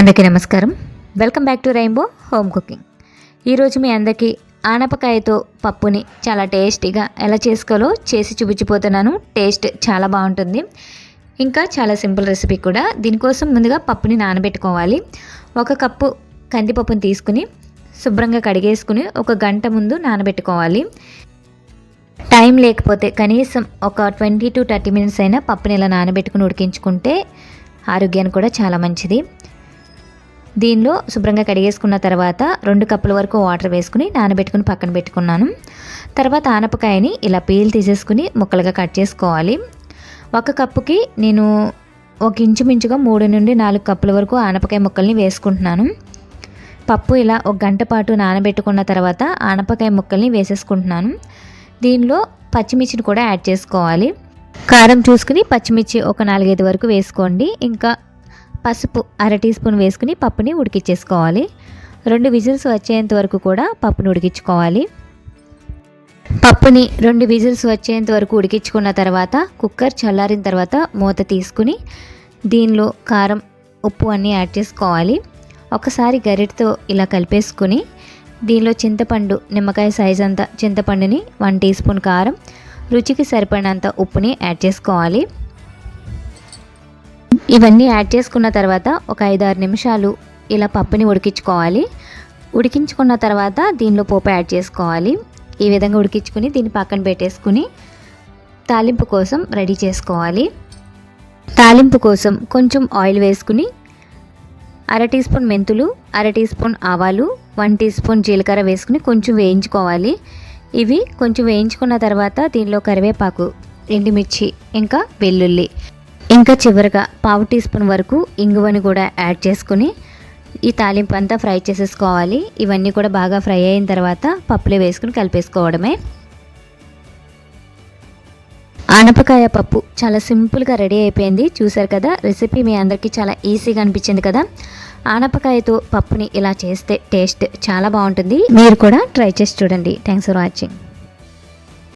అందరికీ నమస్కారం. Welcome back to rainbow home cooking. ఈరోజు మీ అందరికీ ఆనపకాయతో పప్పుని చాలా టేస్టీగా ఎలా చేసుకోవాలో చేసి చూపించిపోతున్నాను. టేస్ట్ చాలా బాగుంటుంది. ఇంకా చాలా సింపుల్ రెసిపీ కూడా. దీనికోసం ముందుగా పప్పుని నానబెట్టుకోవాలి. 1 కప్పు కందిపప్పుని తీసుకుని శుభ్రంగా కడిగేసుకుని 1 గంట ముందు నానబెట్టుకోవాలి. టైం లేకపోతే కనీసం ఒక 20 to 30 మినిట్స్ అయినా పప్పుని ఇలా నానబెట్టుకుని ఉడికించుకుంటే ఆరోగ్యానికి కూడా చాలా మంచిది. దీనిలో శుభ్రంగా కడిగేసుకున్న తర్వాత 2 కప్పుల వరకు వాటర్ వేసుకుని నానబెట్టుకుని పక్కన పెట్టుకున్నాను. తర్వాత ఆనపకాయని ఇలా పీల్ తీసేసుకుని ముక్కలుగా కట్ చేసుకోవాలి. 1 కప్పుకి నేను ఇంచుమించుగా 3 నుండి 4 కప్పుల వరకు ఆనపకాయ ముక్కల్ని వేసుకుంటున్నాను. పప్పు ఇలా 1 గంట పాటు నానబెట్టుకున్న తర్వాత ఆనపకాయ ముక్కల్ని వేసేసుకుంటున్నాను. దీనిలో పచ్చిమిర్చిని కూడా యాడ్ చేసుకోవాలి. కారం చూసుకుని పచ్చిమిర్చి ఒక 4-5 వరకు వేసుకోండి. ఇంకా పసుపు 1/2 టీ స్పూన్ వేసుకుని పప్పుని ఉడికించేసుకోవాలి. 2 విజిల్స్ వచ్చేంత వరకు కూడా పప్పుని ఉడికించుకోవాలి. పప్పుని 2 విజిల్స్ వచ్చేంత వరకు ఉడికించుకున్న తర్వాత కుక్కర్ చల్లారిన తర్వాత మూత తీసుకుని దీనిలో కారం, ఉప్పు అన్నీ యాడ్ చేసుకోవాలి. ఒకసారి గరిటతో ఇలా కలిపేసుకుని దీనిలో చింతపండు, నిమ్మకాయ సైజ్ అంత చింతపండుని, 1 టీ స్పూన్ కారం, రుచికి సరిపడినంత ఉప్పుని యాడ్ చేసుకోవాలి. ఇవన్నీ యాడ్ చేసుకున్న తర్వాత ఒక 5-6 నిమిషాలు ఇలా పప్పుని ఉడికించుకోవాలి. ఉడికించుకున్న తర్వాత దీనిలో పోపు యాడ్ చేసుకోవాలి. ఈ విధంగా ఉడికించుకుని దీన్ని పక్కన పెట్టేసుకుని తాలింపు కోసం రెడీ చేసుకోవాలి. తాలింపు కోసం కొంచెం ఆయిల్ వేసుకుని 1/2 టీ స్పూన్ మెంతులు, 1/2 టీ స్పూన్ ఆవాలు, 1 టీ స్పూన్ జీలకర్ర వేసుకుని కొంచెం వేయించుకోవాలి. ఇవి కొంచెం వేయించుకున్న తర్వాత దీనిలో కరివేపాకు, ఎండుమిర్చి, ఇంకా వెల్లుల్లి, ఇంకా చివరిగా 1/2 టీ స్పూన్ వరకు ఇంగువని కూడా యాడ్ చేసుకుని ఈ తాలింపు అంతా ఫ్రై చేసేసుకోవాలి. ఇవన్నీ కూడా బాగా ఫ్రై అయిన తర్వాత పప్పులో వేసుకుని కలిపేసుకోవడమే. ఆనపకాయ పప్పు చాలా సింపుల్గా రెడీ అయిపోయింది. చూసారు కదా, రెసిపీ మీ అందరికీ చాలా ఈజీగా అనిపించింది కదా. ఆనపకాయతో పప్పుని ఇలా చేస్తే టేస్ట్ చాలా బాగుంటుంది. మీరు కూడా ట్రై చేసి చూడండి. Thanks for watching.